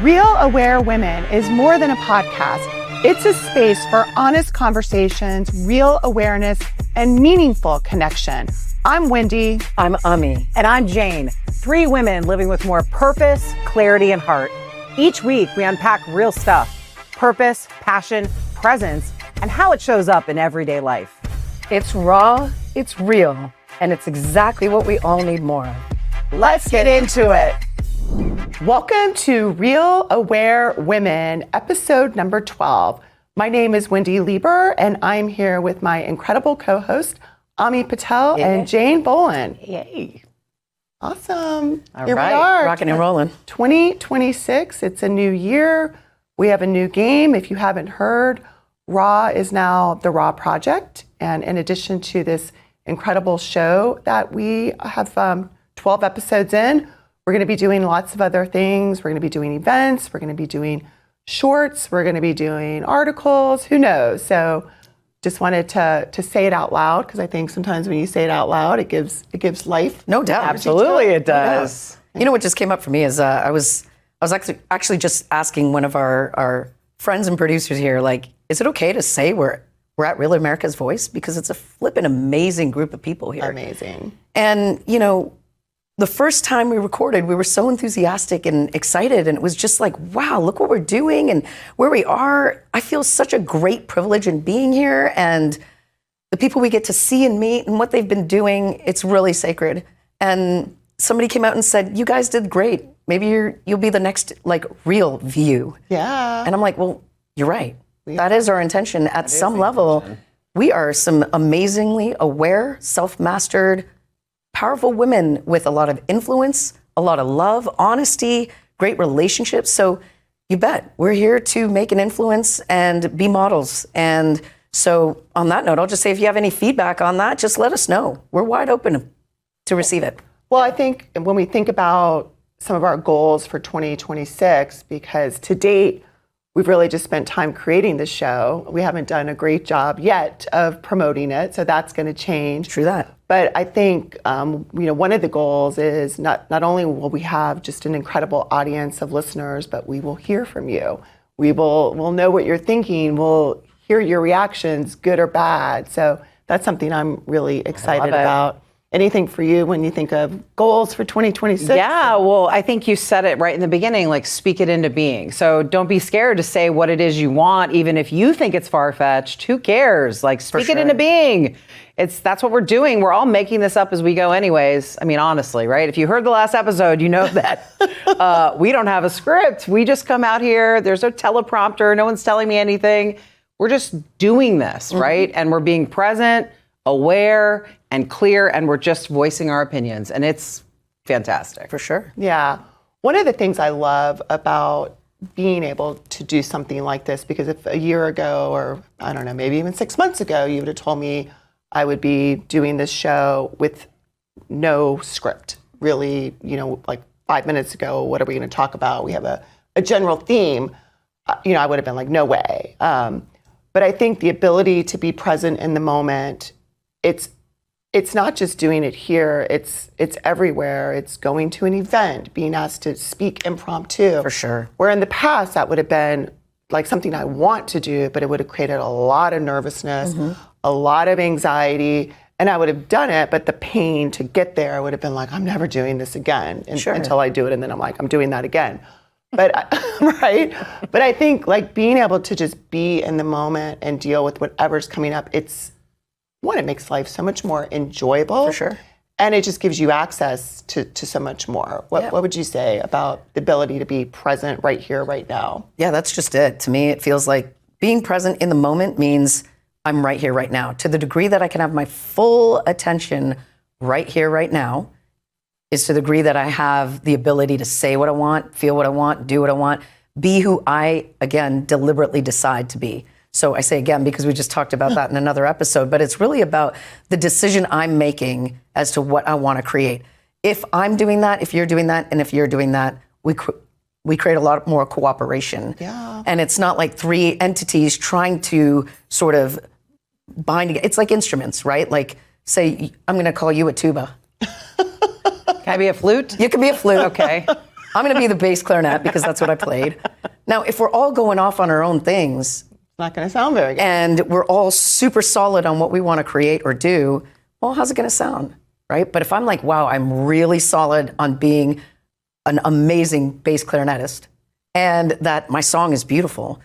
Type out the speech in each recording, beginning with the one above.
Real Aware Women is more than a podcast. It's a space for honest conversations, real awareness, and meaningful connection. I'm Wendy. I'm Ami. And I'm Jane. 3 women living with more purpose, clarity, and heart. Each week, we unpack real stuff: purpose, passion, presence, and how it shows up in everyday life. It's raw, it's real, and it's exactly what we all need more of. Let's get into it. Welcome to Real Aware Women, episode number 12. My name is Wendy Lieber, and I'm here with my incredible co-host, Ami Patel and Jane Boland. Yay. Awesome. Here we are. Rocking and rolling. 2026, it's a new year. We have a new game. If you haven't heard, Raw is now the Raw Project. And in addition to this incredible show that we have 12 episodes in, we're going to be doing lots of other things. We're going to be doing events. We're going to be doing shorts. We're going to be doing articles. Who knows? So just wanted to say it out loud, because I think sometimes when you say it out loud, it gives life. No doubt. Absolutely, it does. You know what just came up for me is I was actually just asking one of our friends and producers here, like, is it okay to say we're at Real America's Voice? Because it's a flippin' amazing group of people here. Amazing. And, you know, the first time we recorded, we were so enthusiastic and excited, and it was just like, wow, look what we're doing and where we are. I feel such a great privilege in being here, and the people we get to see and meet and what they've been doing, it's really sacred. And somebody came out and said, you guys did great. Maybe you'll be the next, like, Real View. Yeah. And I'm like, well, you're right. That is our intention. At some level, we are some amazingly aware, self-mastered, powerful women with a lot of influence, a lot of love, honesty, great relationships. So you bet we're here to make an influence and be models. And so on that note, I'll just say, if you have any feedback on that, just let us know. We're wide open to receive it. Well, I think when we think about some of our goals for 2026, because to date, we've really just spent time creating the show. We haven't done a great job yet of promoting it, so that's going to change. True that. But I think one of the goals is not only will we have just an incredible audience of listeners, but we will hear from you. We'll know what you're thinking. We'll hear your reactions, good or bad. So that's something I'm really excited about. Anything for you when you think of goals for 2026? Yeah, well, I think you said it right in the beginning, like, speak it into being. So don't be scared to say what it is you want, even if you think it's far-fetched. Who cares? Like, speak it into being. That's what we're doing. We're all making this up as we go anyways. I mean, honestly, right? If you heard the last episode, you know that we don't have a script. We just come out here. There's no teleprompter. No one's telling me anything. We're just doing this, right? And we're being present, aware, and clear, and we're just voicing our opinions. And it's fantastic. For sure. Yeah. One of the things I love about being able to do something like this, because if a year ago, or I don't know, maybe even 6 months ago, you would have told me I would be doing this show with no script. Really, like 5 minutes ago, what are we going to talk about? We have a general theme. I would have been like, no way. But I think the ability to be present in the moment, it's not just doing it here, it's everywhere. It's going to an event, being asked to speak impromptu. For sure. Where in the past, that would have been like something I want to do, but it would have created a lot of nervousness, a lot of anxiety, and I would have done it, but the pain to get there would have been like, I'm never doing this again until I do it, and then I'm like, I'm doing that again. But right? But I think, like, being able to just be in the moment and deal with whatever's coming up, it makes life so much more enjoyable. For sure. And it just gives you access to so much more. What would you say about the ability to be present right here, right now? Yeah, that's just it. To me, it feels like being present in the moment means I'm right here, right now. To the degree that I can have my full attention right here, right now, is to the degree that I have the ability to say what I want, feel what I want, do what I want, be who I, again, deliberately decide to be. So I say again, because we just talked about that in another episode, but it's really about the decision I'm making as to what I want to create. If I'm doing that, if you're doing that, and if you're doing that, we create a lot more cooperation. Yeah. And it's not like 3 entities trying to sort of bind together. It's like instruments, right? Like, say, I'm going to call you a tuba. Can I be a flute? You can be a flute. Okay. I'm going to be the bass clarinet because that's what I played. Now, if we're all going off on our own things, It's not going to sound very good. and we're all super solid on what we want to create or do, well, how's it going to sound, right? But if I'm like, wow, I'm really solid on being an amazing bass clarinetist, and that my song is beautiful,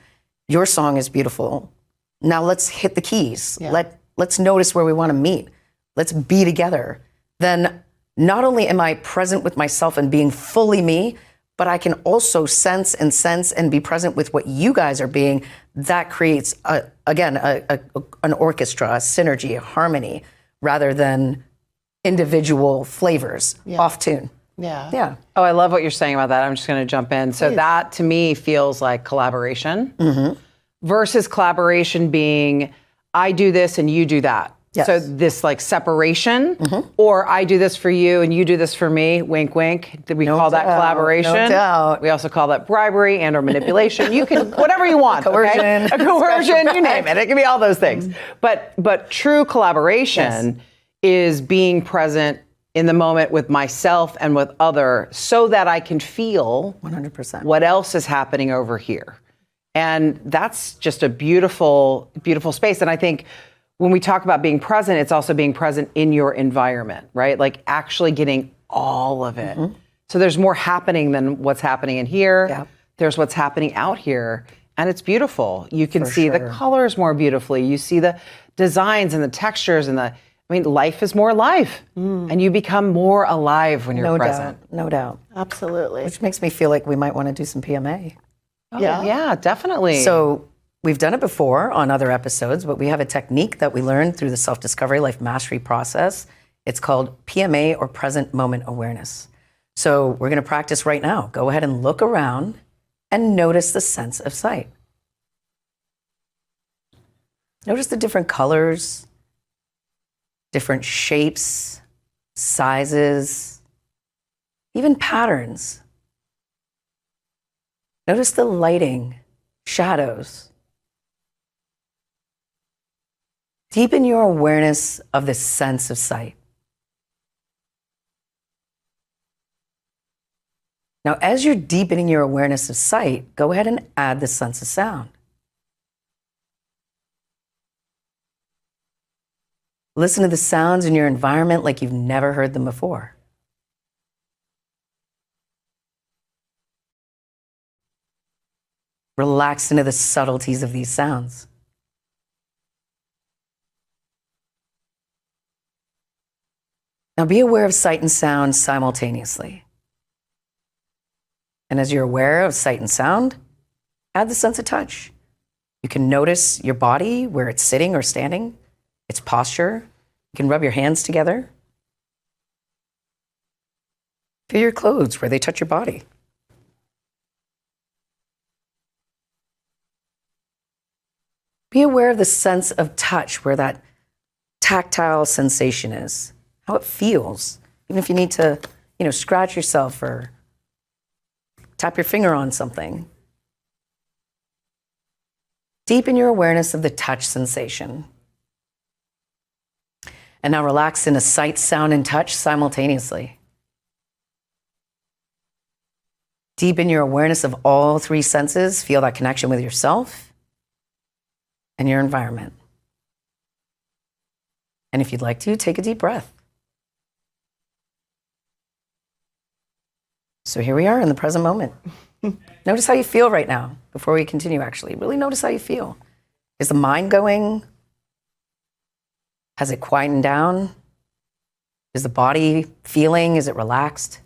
your song is beautiful, now let's hit the keys. Yeah. Let's notice where we want to meet. Let's be together. Then not only am I present with myself and being fully me, but I can also sense and be present with what you guys are being. That creates, an orchestra, a synergy, a harmony, rather than individual flavors off tune. Yeah. Yeah. Oh, I love what you're saying about that. I'm just going to jump in. So that to me feels like collaboration versus collaboration being I do this and you do that. Yes. So this like separation, or I do this for you and you do this for me, wink, wink. We call that doubt, collaboration. no doubt. We also call that bribery and or manipulation. You can, whatever you want. Coercion. Okay? A coercion, you name it. It can be all those things. But true collaboration is being present in the moment with myself and with other so that I can feel 100%. what else is happening over here. And that's just a beautiful, beautiful space. And I think when we talk about being present, it's also being present in your environment, right? Like actually getting all of it. So there's more happening than what's happening in here. Yeah. There's what's happening out here. And it's beautiful. You can see the sure. colors more beautifully. You see the designs and the textures and life is more life. And you become more alive when you're No present. doubt. No doubt. Absolutely. Which makes me feel like we might want to do some PMA. Oh, yeah, definitely. So we've done it before on other episodes, but we have a technique that we learned through the self-discovery life mastery process. It's called PMA, or present moment awareness. So we're going to practice right now. Go ahead and look around and notice the sense of sight. Notice the different colors, different shapes, sizes, even patterns. Notice the lighting, shadows. Deepen your awareness of the sense of sight. Now, as you're deepening your awareness of sight, go ahead and add the sense of sound. Listen to the sounds in your environment like you've never heard them before. Relax into the subtleties of these sounds. Now be aware of sight and sound simultaneously. And as you're aware of sight and sound, add the sense of touch. You can notice your body, where it's sitting or standing, its posture. You can rub your hands together. Feel your clothes where they touch your body. Be aware of the sense of touch, where that tactile sensation is, how it feels. Even if you need to, scratch yourself or tap your finger on something. Deepen your awareness of the touch sensation. And now relax into sight, sound, and touch simultaneously. Deepen your awareness of all three senses. Feel that connection with yourself and your environment. And if you'd like to, take a deep breath. So here we are in the present moment. Notice how you feel right now before we continue, actually. Really notice how you feel. Is the mind going? Has it quietened down? Is the body feeling? Is it relaxed?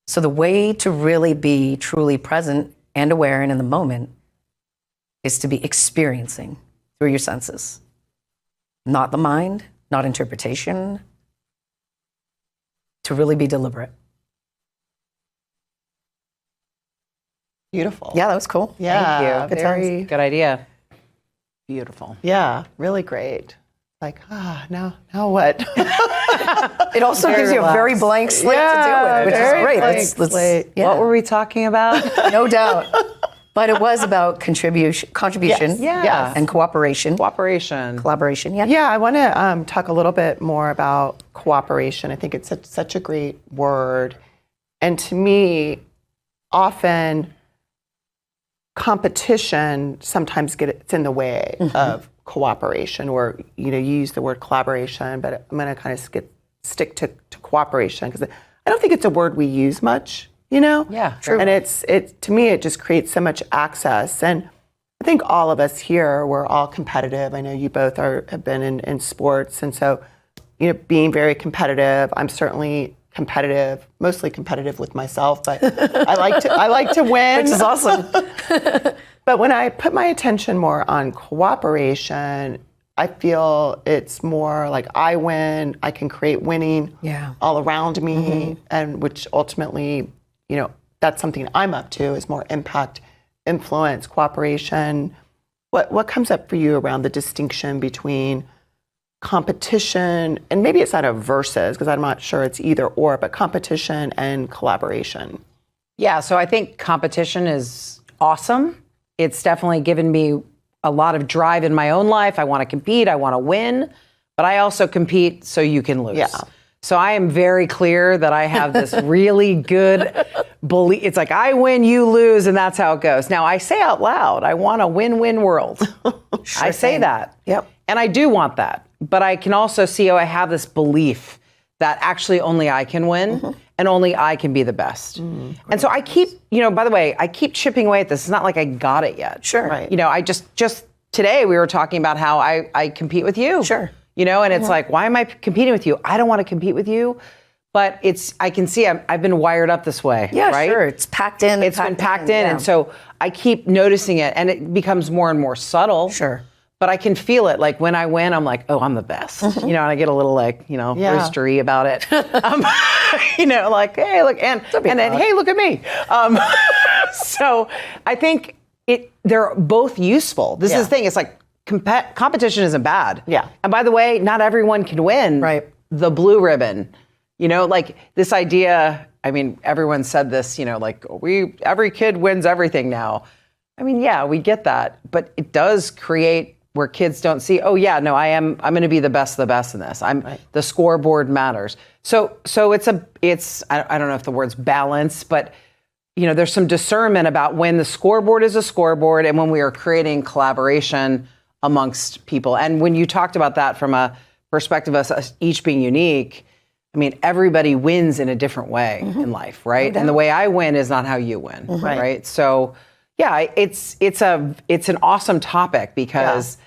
So the way to really be truly present and aware and in the moment is to be experiencing through your senses. Not the mind, not interpretation. To really be deliberate. Beautiful. Yeah, that was cool. Yeah. Thank you. Very. Good idea. Beautiful. Yeah. Really great. Like, now what? It also Very gives you a very relaxed. blank slate to deal with, which is very great. blank Let's slate. yeah, What were we talking about? no doubt. But it was about contribution, Yes. Yeah. and cooperation, Cooperation. collaboration. Yeah. Yeah, I want to talk a little bit more about cooperation. I think it's such a great word. And to me, often competition sometimes gets in the way of cooperation, or, you use the word collaboration, but I'm going to kind of stick to cooperation, because I don't think it's a word we use much, Yeah, true. And to me, it just creates so much access. And I think all of us here, we're all competitive. I know you both have been in sports. And so, being very competitive, I'm certainly competitive, mostly competitive with myself, but I like to win. Which is awesome. But when I put my attention more on cooperation, I feel it's more like I win, I can create winning all around me, and which ultimately, that's something I'm up to, is more impact, influence, cooperation. What comes up for you around the distinction between competition, and maybe it's not a versus, because I'm not sure it's either or, but competition and collaboration? Yeah, so I think competition is awesome. It's definitely given me a lot of drive in my own life. I want to compete, I want to win, but I also compete so you can lose. Yeah. So I am very clear that I have this really good belief. It's like, I win, you lose, and that's how it goes. Now, I say out loud, I want a win-win world. I say that. Yep. And I do want that. But I can also see how I have this belief that actually only I can win, and only I can be the best. And so I keep, by the way, I keep chipping away at this. It's not like I got it yet. Sure. Right. I just today we were talking about how I compete with you. Sure. And it's like, why am I competing with you? I don't want to compete with you. But I can see I've been wired up this way. Yeah, right? sure. It's packed in. It's been packed in. Yeah. And so I keep noticing it, and it becomes more and more subtle. Sure. But I can feel it. Like when I win, I'm like, oh, I'm the best. And I get a little roostery about it. Like, hey, look, and then, hey, look at me. So I think they're both useful. This is the thing. It's like competition isn't bad. Yeah. And by the way, not everyone can win the blue ribbon. Like this idea, I mean, everyone said this, like every kid wins everything now. I mean, yeah, we get that, but it does create where kids don't see, oh yeah, no, I'm going to be the best of the best in this. The scoreboard matters. So it's I don't know if the word's balance, but there's some discernment about when the scoreboard is a scoreboard and when we are creating collaboration amongst people. And when you talked about that from a perspective of us each being unique, I mean, everybody wins in a different way in life, right? No and the way I win is not how you win, right? So yeah, it's an awesome topic, because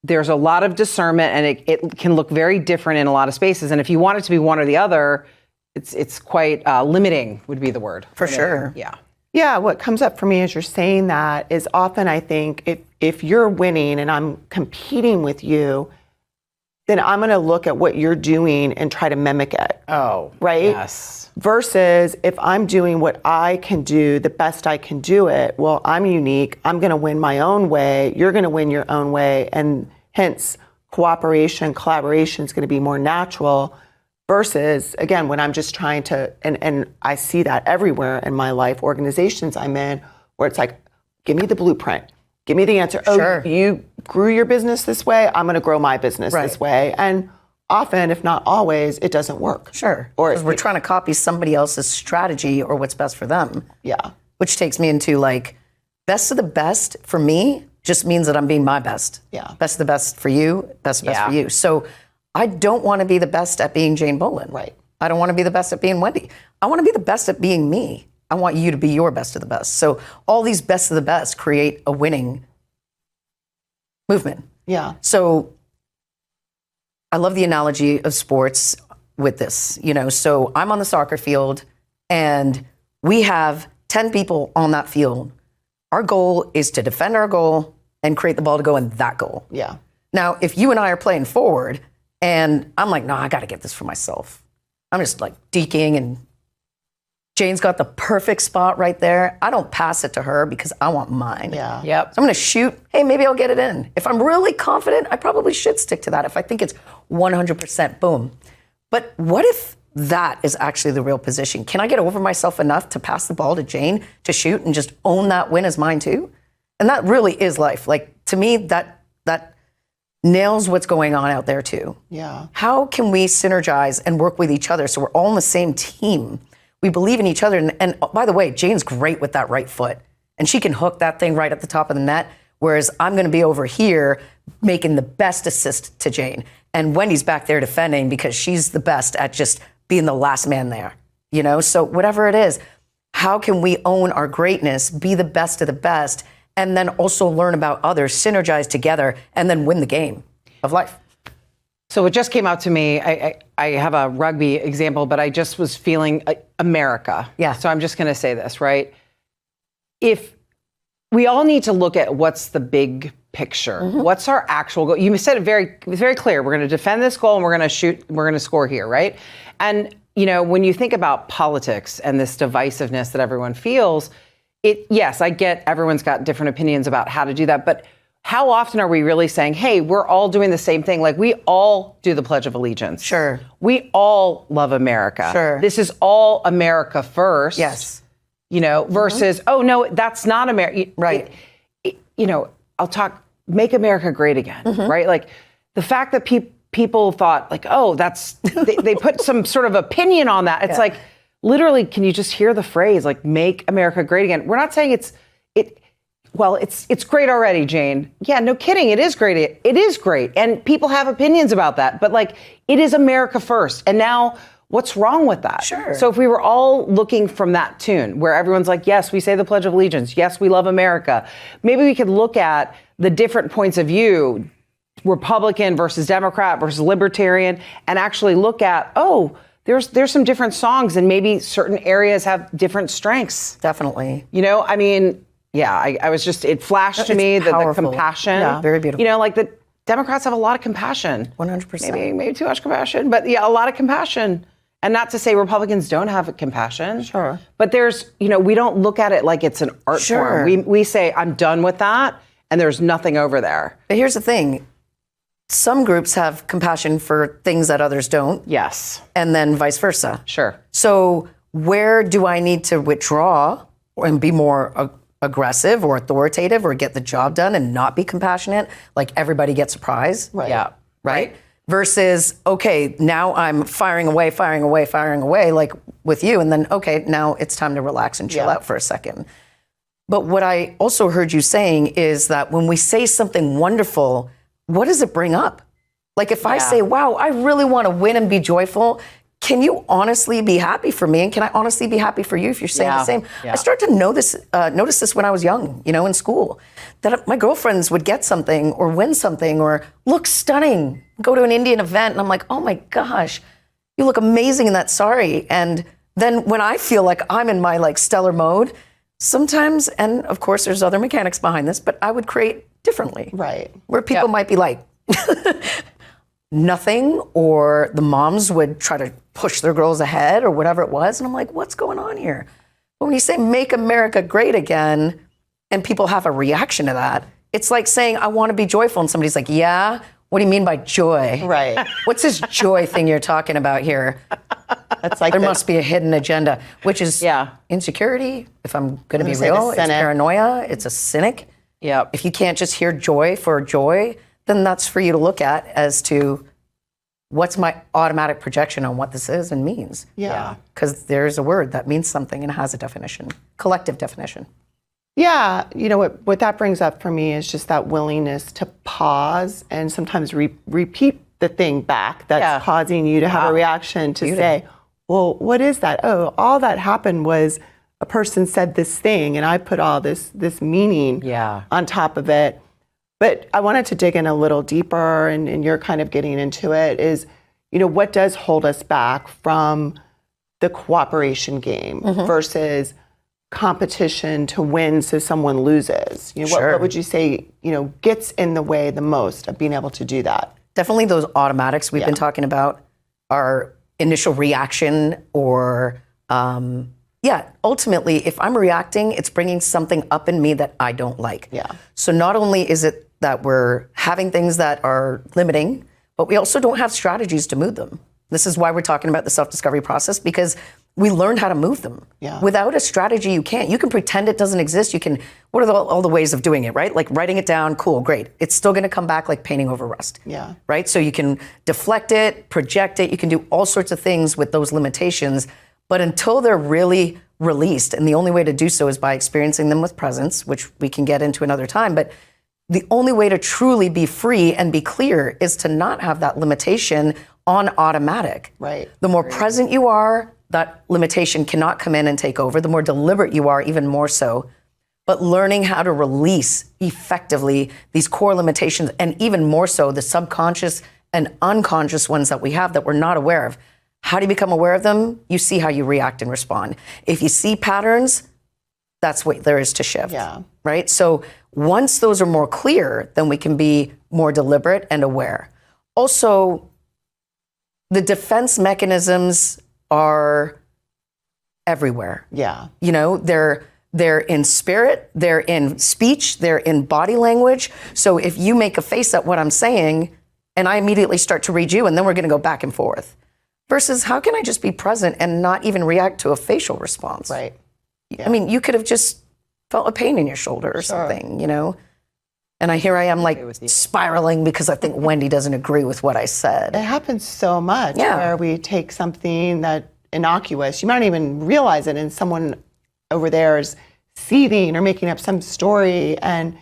there's a lot of discernment, and it can look very different in a lot of spaces. And if you want it to be one or the other, it's quite limiting would be the word. For sure. Yeah. Yeah, what comes up for me as you're saying that is often I think if you're winning and I'm competing with you, then I'm going to look at what you're doing and try to mimic it. Oh, right? Yes. Versus if I'm doing what I can do, the best I can do it, well, I'm unique. I'm going to win my own way. You're going to win your own way. And hence, cooperation, collaboration is going to be more natural. Versus, again, when I'm just trying to, and I see that everywhere in my life, organizations I'm in, where it's like, give me the blueprint. Give me the answer. Sure. Oh, you grew your business this way. I'm going to grow my business this way. And often, if not always, it doesn't work. Sure. Because we're trying to copy somebody else's strategy or what's best for them. Yeah. Which takes me into like, best of the best for me just means that I'm being my best. Yeah. Best of the best for you, best of the best for you. So I don't want to be the best at being Jane Bolin. Right. I don't want to be the best at being Wendy. I want to be the best at being me. I want you to be your best of the best. So all these best of the best create a winning movement. Yeah. So I love the analogy of sports with this, so I'm on the soccer field and we have 10 people on that field. Our goal is to defend our goal and create the ball to go in that goal. Yeah. Now, if you and I are playing forward and I'm like, no, I got to get this for myself. I'm just like deking and Jane's got the perfect spot right there. I don't pass it to her because I want mine. Yeah. Yep. So I'm going to shoot. Hey, maybe I'll get it in. If I'm really confident, I probably should stick to that. If I think it's 100% boom. But what if that is actually the real position? Can I get over myself enough to pass the ball to Jane to shoot and just own that win as mine too? And that really is life. Like, to me, that nails what's going on out there too. Yeah. How can we synergize and work with each other so we're all on the same team we believe in each other. And by the way, Jane's great with that right foot. And she can hook that thing right at the top of the net, whereas I'm going to be over here making the best assist to Jane. And Wendy's back there defending because she's the best at just being the last man there. So whatever it is, how can we own our greatness, be the best of the best, and then also learn about others, synergize together, and then win the game of life? So it just came out to me. I have a rugby example, but I just was feeling America. Yeah. So I'm just going to say this, right? If we all need to look at what's the big picture, what's our actual goal? You said it was very clear. We're going to defend this goal and we're going to shoot, we're going to score here, right? And when you think about politics and this divisiveness that everyone feels, yes, I get everyone's got different opinions about how to do that, but how often are we really saying, hey, we're all doing the same thing? Like, we all do the Pledge of Allegiance. Sure. We all love America. Sure. This is all America first. Yes. Versus, oh, no, that's not America. Right. I'll talk, make America great again, right? Like, the fact that people thought, like, oh, they put some sort of opinion on that. It's like, literally, can you just hear the phrase, like, make America great again? We're not saying it's great already, Jane. Yeah, no kidding. It is great. It is great. And people have opinions about that. But like, it is America first. And now, what's wrong with that? Sure. So if we were all looking from that tune, where everyone's like, yes, we say the Pledge of Allegiance. Yes, we love America. Maybe we could look at the different points of view, Republican versus Democrat versus Libertarian, and actually look at, oh, there's some different songs and maybe certain areas have different strengths. Definitely. Yeah, I was just, it flashed to me that the compassion. Yeah, very beautiful. Like the Democrats have a lot of compassion. 100%. Maybe too much compassion, but yeah, a lot of compassion. And not to say Republicans don't have compassion. Sure. But there's, we don't look at it like it's an art form. We say, I'm done with that, and there's nothing over there. But here's the thing. Some groups have compassion for things that others don't. Yes. And then vice versa. Sure. So where do I need to withdraw and be more aggressive or authoritative or get the job done and not be compassionate? Like everybody gets a prize. Right. Yeah. Right? Versus, okay, now I'm firing away, like with you. And then, okay, now it's time to relax and chill out for a second. But what I also heard you saying is that when we say something wonderful, what does it bring up? Like if I say, wow, I really want to win and be joyful, can you honestly be happy for me? And can I honestly be happy for you if you're saying the same? Yeah. I started to notice this when I was young, in school, that my girlfriends would get something or win something or look stunning, go to an Indian event. And I'm like, oh my gosh, you look amazing in that sari. And then when I feel like I'm in my like stellar mode, sometimes, and of course there's other mechanics behind this, but I would create differently. Right. Where people might be like, nothing, or the moms would try to push their girls ahead or whatever it was. And I'm like, what's going on here? But when you say make America great again, and people have a reaction to that, it's like saying, I want to be joyful. And somebody's like, yeah, what do you mean by joy? Right. What's this joy thing you're talking about here? That's like There must be a hidden agenda, which is Yeah. insecurity. If I'm going to be say the real, it's cynic. paranoia. It's a cynic. Yep. If you can't just hear joy for joy, then that's for you to look at as to what's my automatic projection on what this is and means. Yeah. Because there's a word that means something and has a definition, collective definition. Yeah, what that brings up for me is just that willingness to pause and sometimes repeat the thing back that's causing you to have a reaction to say, well, what is that? Oh, all that happened was a person said this thing and I put all this meaning on top of it. But I wanted to dig in a little deeper, and you're kind of getting into it, is, what does hold us back from the cooperation game versus competition to win so someone loses? What would you say, gets in the way the most of being able to do that? Definitely those automatics we've been talking about, our initial reaction or, ultimately, if I'm reacting, it's bringing something up in me that I don't like. Yeah. So not only is it that we're having things that are limiting, but we also don't have strategies to move them. This is why we're talking about the self-discovery process, because we learned how to move them. Yeah. Without a strategy, you can't. You can pretend it doesn't exist. You can, what are all the ways of doing it, right? Like writing it down, cool, great. It's still gonna come back like painting over rust. Yeah. Right? So you can deflect it, project it, you can do all sorts of things with those limitations, But until they're really released, and the only way to do so is by experiencing them with presence, which we can get into another time, but the only way to truly be free and be clear is to not have that limitation on automatic. Right. The more present you are, that limitation cannot come in and take over. The more deliberate you are, even more so. But learning how to release effectively these core limitations, and even more so the subconscious and unconscious ones that we have that we're not aware of. How do you become aware of them? You see how you react and respond. If you see patterns, that's what there is to shift. Yeah. Right? So once those are more clear, then we can be more deliberate and aware. Also, the defense mechanisms are everywhere. Yeah. You know, they're in spirit, they're in speech, they're in body language. So if you make a face at what I'm saying, and I immediately start to read you, and then we're going to go back and forth. Versus, how can I just be present and not even react to a facial response? Right. I mean, you could have just felt a pain in your shoulder or something, you know? And here I am like spiraling because I think Wendy doesn't agree with what I said. It happens so much Yeah. where we take something that innocuous, you might not even realize it, and someone over there is seething or making up some story, and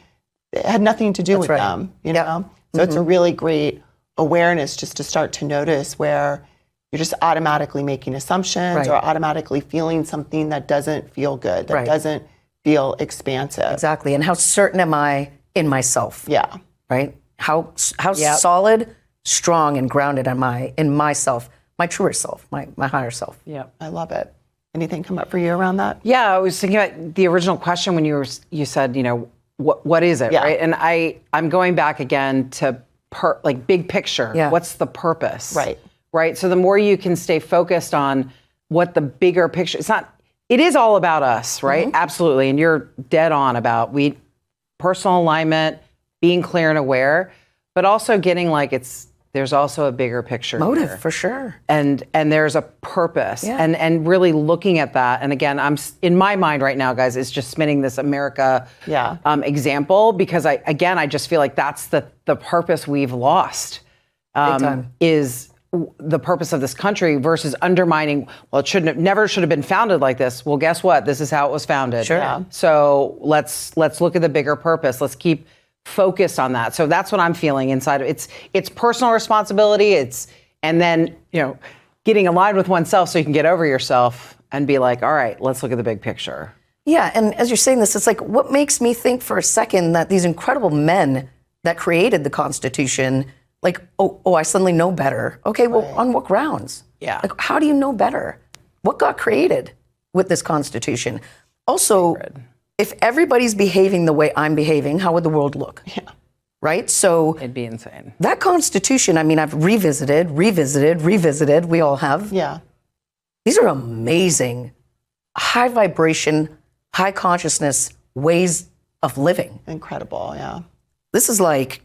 it had nothing to do with right. them, you know? So it's a really great awareness just to start to notice where you're just automatically making assumptions Right. or automatically feeling something that doesn't feel good, that Right. doesn't feel expansive. Exactly. And how certain am I in myself? Yeah. Right? How solid, strong, and grounded am I in myself, my truer self, my higher self? Yeah. I love it. Anything come up for you around that? Yeah, I was thinking about the original question when you said, what is it, Yeah. right? And I'm going back again to big picture. Yeah. What's the purpose? Right. Right. So the more you can stay focused on what the bigger picture, it is all about us, right? Absolutely. And you're dead on about personal alignment, being clear and aware, but also getting there's also a bigger picture Motive, here. for sure. And there's a purpose, Yeah. and really looking at that. And again, I'm in my mind right now, guys, is just spinning this America example, because I just feel like that's the purpose we've lost. Big time. Is the purpose of this country versus undermining. Well, it never should have been founded like this. Well, guess what? This is how it was founded. Sure. Yeah. So let's look at the bigger purpose. Let's keep focused on that. So that's what I'm feeling inside of it's personal responsibility. And then, getting aligned with oneself so you can get over yourself and be like, all right, let's look at the big picture. Yeah, and as you're saying this, it's like, what makes me think for a second that these incredible men that created the Constitution, I suddenly know better. Okay, well, on what grounds? Yeah. How do you know better? What got created with this Constitution? Also, if everybody's behaving the way I'm behaving, how would the world look? Yeah. Right? So It'd be insane. that Constitution, I've revisited. We all have. Yeah. These are amazing, high vibration, high consciousness ways of living. Incredible. Yeah. This is like,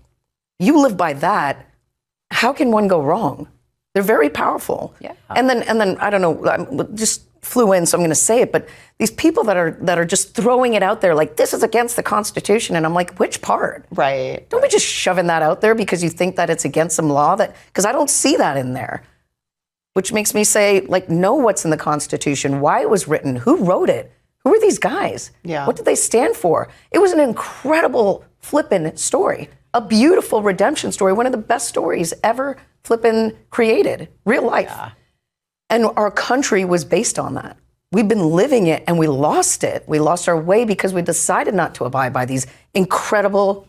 you live by that, how can one go wrong? They're very powerful. Yeah. And then I don't know, I just flew in, so I'm going to say it, but these people that are just throwing it out there like, this is against the Constitution, and I'm like, which part? Right. Don't be just shoving that out there because you think that it's against some law, because I don't see that in there. Which makes me say, know what's in the Constitution, why it was written, who wrote it, who are these guys? Yeah. What did they stand for? It was an incredible flippin' story, a beautiful redemption story, one of the best stories ever flippin' created, real life. Yeah. And our country was based on that. We've been living it and we lost it. We lost our way because we decided not to abide by these incredible,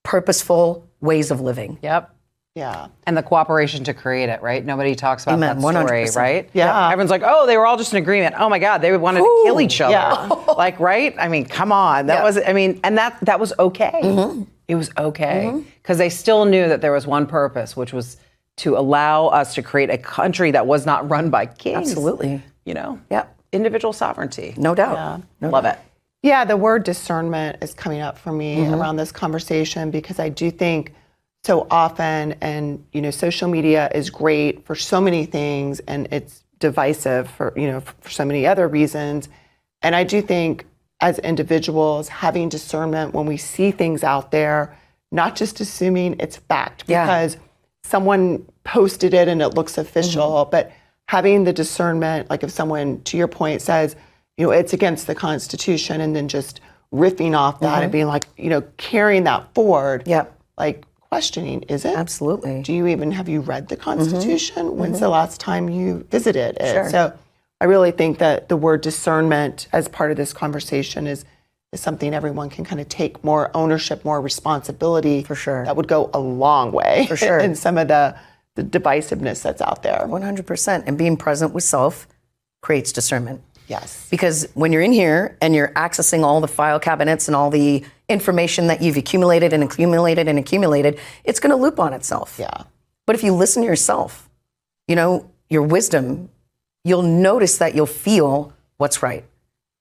purposeful ways of living. Yep. Yeah. And the cooperation to create it, right? Nobody talks about Amen, that story, 100%. right? Yeah. Everyone's like, oh, they were all just in agreement. Oh my God, they wanted to kill each other. Yeah. Right? Come on. That was, and that was okay. Mm-hmm. It was okay. Because they still knew that there was one purpose, which was to allow us to create a country that was not run by kings. Absolutely. Yep. Individual sovereignty. No doubt. Yeah. No Love doubt. it. Yeah, the word discernment is coming up for me around this conversation, because I do think so often, and social media is great for so many things, and it's divisive for for so many other reasons. And I do think as individuals, having discernment when we see things out there, not just assuming it's fact Yeah. because someone posted it and it looks official, but having the discernment, like if someone, to your point, says, it's against the Constitution, and then just riffing off that and being like, carrying that forward. Yep. Like questioning, is it? Absolutely. Have you read the Constitution? When's the last time you visited it? Sure. So I really think that the word discernment as part of this conversation is something everyone can kind of take more ownership, more responsibility. For sure. That would go a long way. For sure. In some of the divisiveness that's out there. 100%. And being present with self creates discernment. Yes. Because when you're in here and you're accessing all the file cabinets and all the information that you've accumulated and accumulated and accumulated, it's going to loop on itself. Yeah. But if you listen to yourself, your wisdom, you'll notice that you'll feel what's right.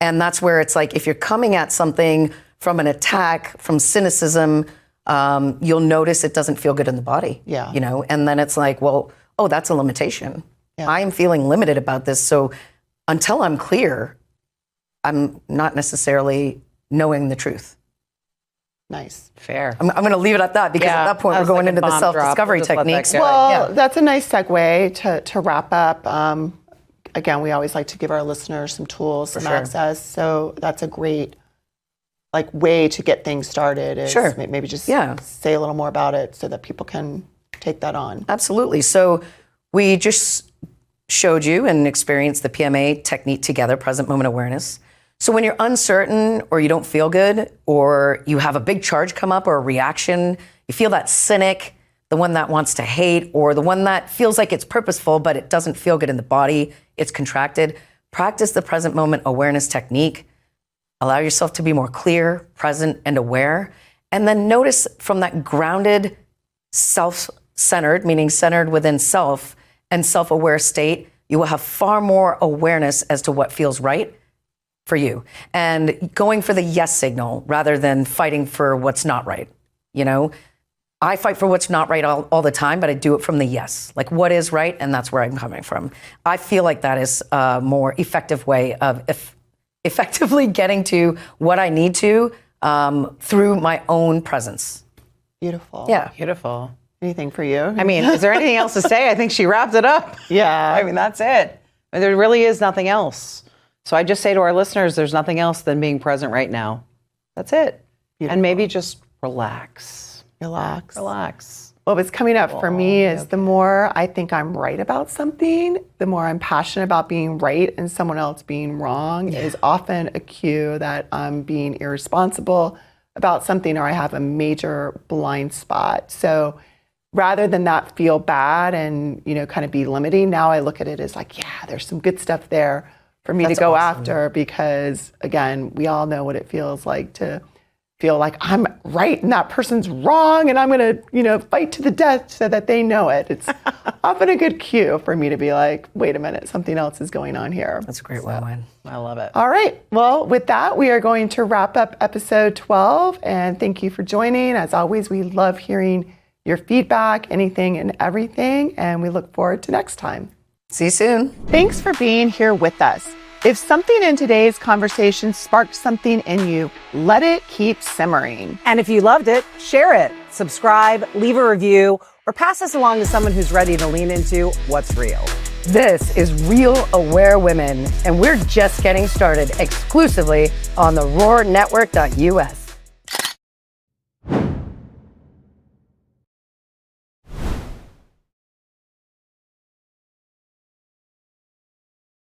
And that's where it's like, if you're coming at something from an attack, from cynicism, you'll notice it doesn't feel good in the body. Yeah. And then it's like, well, that's a limitation. Yeah. I am feeling limited about this. So until I'm clear, I'm not necessarily knowing the truth. Nice. Fair. I'm going to leave it at that, because at that point we're going into the self-discovery techniques. Well, that's a nice segue to wrap up. Again, we always like to give our listeners some tools, some access. So that's a great way to get things started. Is maybe just say a little more about it so that people can take that on. Absolutely. So we just showed you and experienced the PMA technique together, present moment awareness. So when you're uncertain or you don't feel good, or you have a big charge come up or a reaction, you feel that cynic, the one that wants to hate, or the one that feels like it's purposeful but it doesn't feel good in the body, it's contracted, practice the present moment awareness technique. Allow yourself to be more clear, present, and aware. And then notice from that grounded, self-centered, meaning centered within self and self-aware state, you will have far more awareness as to what feels right for you. And going for the yes signal rather than fighting for what's not right. I fight for what's not right all the time, but I do it from the yes. Like, what is right? And that's where I'm coming from. I feel like that is a more effective way of effectively getting to what I need to through my own presence. Beautiful. Yeah. Beautiful. Anything for you? I mean, is there anything else to say? I think she wrapped it up. Yeah. I mean, that's it. There really is nothing else. So I just say to our listeners, there's nothing else than being present right now. That's it. Beautiful. And maybe just relax. Relax. What was coming up for me is the more I think I'm right about something, the more I'm passionate about being right and someone else being wrong is often a cue that I'm being irresponsible about something, or I have a major blind spot. So rather than that feel bad and, kind of be limiting, now I look at it as like, there's some good stuff there for me to go after, because again, we all know what it feels like to feel like I'm right and that person's wrong, and I'm going to, fight to the death so that they know it. It's often a good cue for me to be like, wait a minute, something else is going on here. That's a great win-win. I love it. All right. Well, with that, we are going to wrap up episode 12, and thank you for joining. As always, we love hearing your feedback, anything and everything, and we look forward to next time. See you soon. Thanks for being here with us. If something in today's conversation sparked something in you, let it keep simmering. And if you loved it, share it, subscribe, leave a review, or pass us along to someone who's ready to lean into what's real. This is Real Aware Women, and we're just getting started exclusively on the roarnetwork.us.